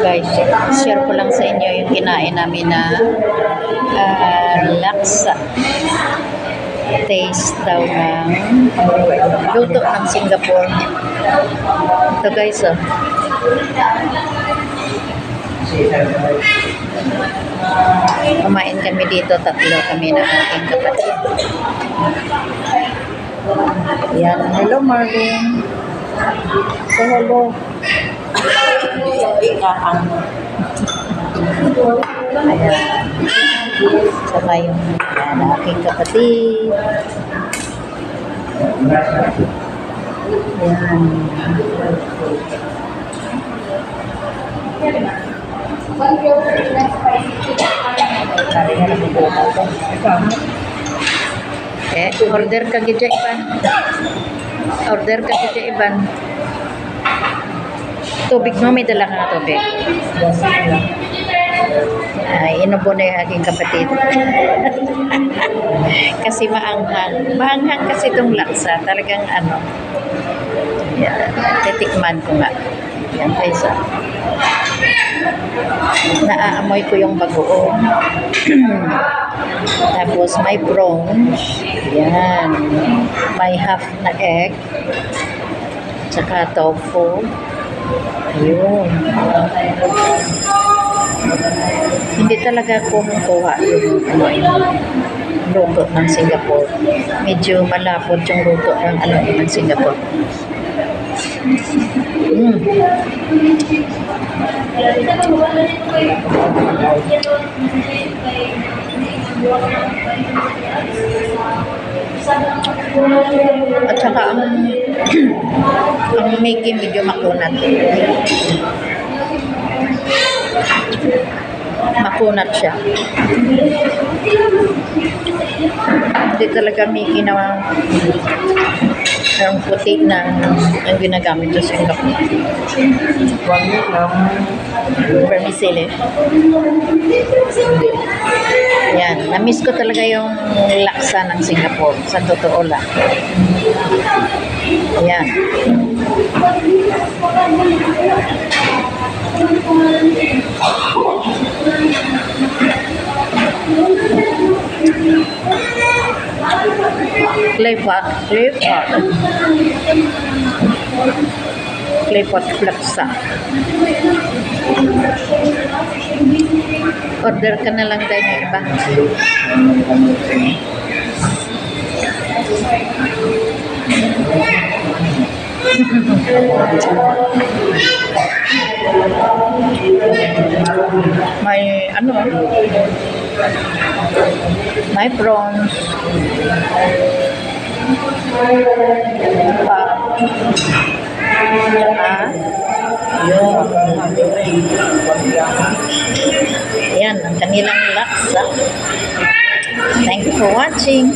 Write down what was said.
guys, share ko lang sa inyo yung kinain namin na laksa. Taste daw ng luto ng Singapore. Ito guys, oh. Kumain kami dito, tatlo kami ng aking kapatid. Yan, hello Marvin. Say hello. Ayan. Saka yung aking kapatid. Ayan. Order ka gidya Iban. Order ka gidya Iban. Tubig mo, may dala ka na tubig. Inubo na yung aking kapatid. Kasi maanghang. Maanghang kasi itong laksa. Talagang ano. Yan. Titikman ko nga. Yan guys. Naaamoy ko yung bagoong. Tapos may prawns. Yan. May half na egg. Tsaka tofu. Ayun. Hindi talaga kumukuha yung luto ng Singapore. Medyo malapot yung luto ng ng Singapore. At saka ang Maggi medyo makunat. Makunat siya. Hindi talaga Maggi na ang puti na ang ginagamit sa Singapore. Vermicelli. Yan. Na-miss ko talaga yung laksa ng Singapore. Sa totoo lang. Yan. Claypot laksa. Order ka na lang tayo ng iba. May ano? May prawns. Yan ang kanilang laksa. Thank you for watching.